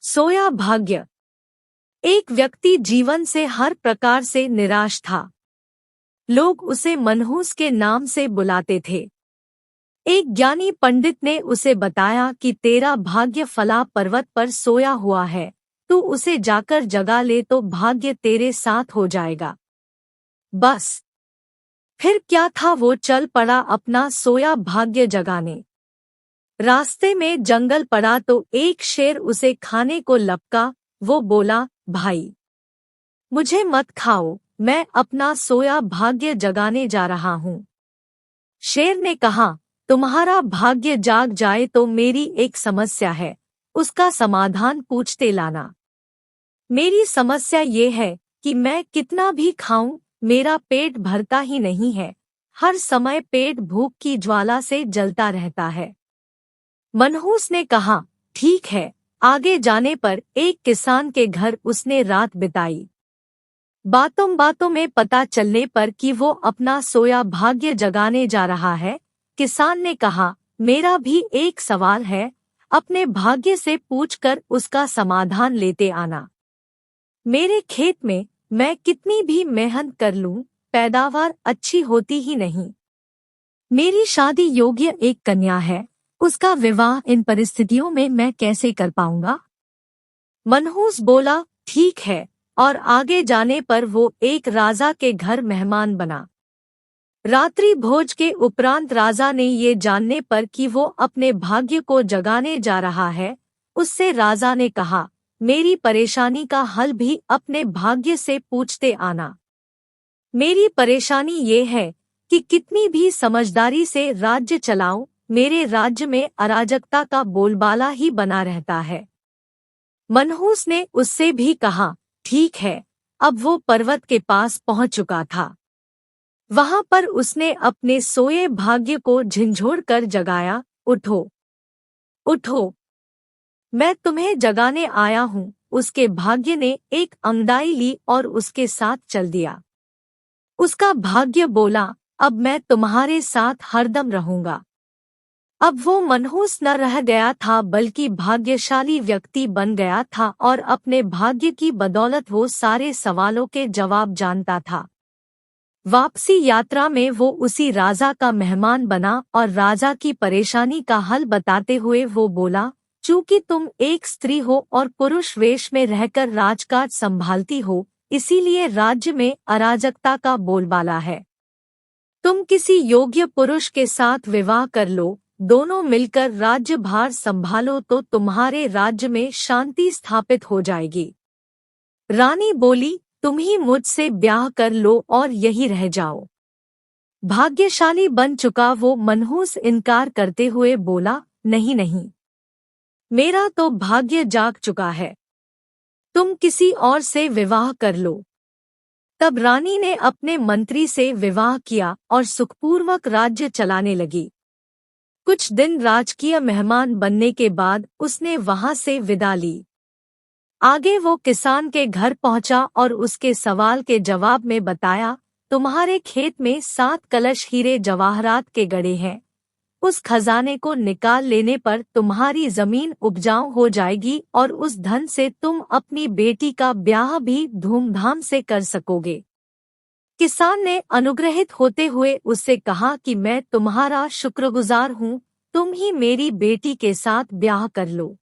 सोया भाग्य। एक व्यक्ति जीवन से हर प्रकार से निराश था। लोग उसे मनहूस के नाम से बुलाते थे। एक ज्ञानी पंडित ने उसे बताया कि तेरा भाग्य फला पर्वत पर सोया हुआ है, तू उसे जाकर जगा ले तो भाग्य तेरे साथ हो जाएगा। बस फिर क्या था, वो चल पड़ा अपना सोया भाग्य जगाने। रास्ते में जंगल पड़ा तो एक शेर उसे खाने को लपका। वो बोला, भाई मुझे मत खाओ, मैं अपना सोया भाग्य जगाने जा रहा हूँ। शेर ने कहा, तुम्हारा भाग्य जाग जाए तो मेरी एक समस्या है, उसका समाधान पूछते लाना। मेरी समस्या ये है कि मैं कितना भी खाऊं, मेरा पेट भरता ही नहीं है। हर समय पेट भूख की ज्वाला से जलता रहता है। मनहूस ने कहा, ठीक है। आगे जाने पर एक किसान के घर उसने रात बिताई। बातों बातों में पता चलने पर कि वो अपना सोया भाग्य जगाने जा रहा है, किसान ने कहा, मेरा भी एक सवाल है, अपने भाग्य से पूछकर उसका समाधान लेते आना। मेरे खेत में मैं कितनी भी मेहनत कर लूं, पैदावार अच्छी होती ही नहीं। मेरी शादी योग्य एक कन्या है, उसका विवाह इन परिस्थितियों में मैं कैसे कर पाऊंगा? मनहूस बोला, ठीक है। और आगे जाने पर वो एक राजा के घर मेहमान बना। रात्रि भोज के उपरांत राजा ने ये जानने पर कि वो अपने भाग्य को जगाने जा रहा है, उससे राजा ने कहा, मेरी परेशानी का हल भी अपने भाग्य से पूछते आना। मेरी परेशानी ये है कि कितनी भी समझदारी से राज्य चलाऊं, मेरे राज्य में अराजकता का बोलबाला ही बना रहता है। मनहूस ने उससे भी कहा, ठीक है। अब वो पर्वत के पास पहुंच चुका था। वहां पर उसने अपने सोए भाग्य को झिंझोड़कर जगाया, उठो उठो, मैं तुम्हें जगाने आया हूँ। उसके भाग्य ने एक अंगड़ाई ली और उसके साथ चल दिया। उसका भाग्य बोला, अब मैं तुम्हारे साथ हरदम रहूंगा। अब वो मनहूस न रह गया था बल्कि भाग्यशाली व्यक्ति बन गया था और अपने भाग्य की बदौलत वो सारे सवालों के जवाब जानता था। वापसी यात्रा में वो उसी राजा का मेहमान बना और राजा की परेशानी का हल बताते हुए वो बोला, चूंकि तुम एक स्त्री हो और पुरुष वेश में रहकर राजकाज संभालती हो, इसीलिए राज्य में अराजकता का बोलबाला है। तुम किसी योग्य पुरुष के साथ विवाह कर लो, दोनों मिलकर राज्यभार संभालो तो तुम्हारे राज्य में शांति स्थापित हो जाएगी। रानी बोली, तुम ही मुझसे ब्याह कर लो और यही रह जाओ। भाग्यशाली बन चुका वो मनहूस इनकार करते हुए बोला, नहीं नहीं, मेरा तो भाग्य जाग चुका है, तुम किसी और से विवाह कर लो। तब रानी ने अपने मंत्री से विवाह किया और सुखपूर्वक राज्य चलाने लगी। कुछ दिन राजकीय मेहमान बनने के बाद उसने वहां से विदा ली। आगे वो किसान के घर पहुंचा और उसके सवाल के जवाब में बताया, तुम्हारे खेत में 7 कलश हीरे जवाहरात के गड़े हैं। उस खजाने को निकाल लेने पर तुम्हारी जमीन उपजाऊ हो जाएगी और उस धन से तुम अपनी बेटी का ब्याह भी धूमधाम से कर सकोगे। किसान ने अनुग्रहित होते हुए उससे कहा कि मैं तुम्हारा शुक्रगुजार हूँ, तुम ही मेरी बेटी के साथ ब्याह कर लो।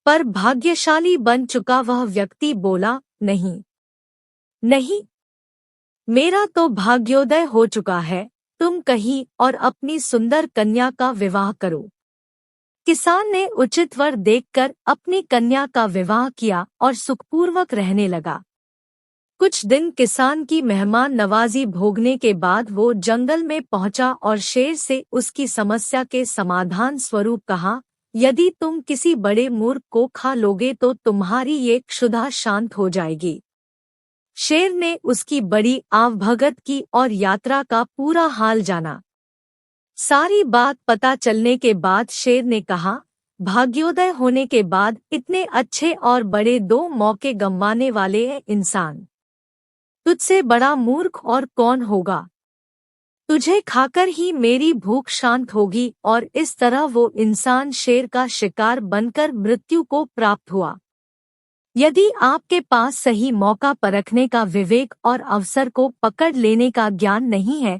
पर भाग्यशाली बन चुका वह व्यक्ति बोला, नहीं नहीं, मेरा तो भाग्योदय हो चुका है, तुम कहीं और अपनी सुंदर कन्या का विवाह करो। किसान ने उचित वर देखकर अपनी कन्या का विवाह किया और सुखपूर्वक रहने लगा। कुछ दिन किसान की मेहमान नवाजी भोगने के बाद वो जंगल में पहुंचा और शेर से उसकी समस्या के समाधान स्वरूप कहा, यदि तुम किसी बड़े मूर्ख को खा लोगे तो तुम्हारी ये क्षुधा शांत हो जाएगी। शेर ने उसकी बड़ी आवभगत की और यात्रा का पूरा हाल जाना। सारी बात पता चलने के बाद शेर ने कहा, भाग्योदय होने के बाद इतने अच्छे और बड़े 2 मौके गंवाने वाले इंसान तुझसे बड़ा मूर्ख और कौन होगा। तुझे खाकर ही मेरी भूख शांत होगी। और इस तरह वो इंसान शेर का शिकार बनकर मृत्यु को प्राप्त हुआ। यदि आपके पास सही मौका परखने का विवेक और अवसर को पकड़ लेने का ज्ञान नहीं है,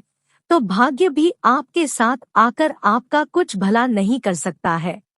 तो भाग्य भी आपके साथ आकर आपका कुछ भला नहीं कर सकता है।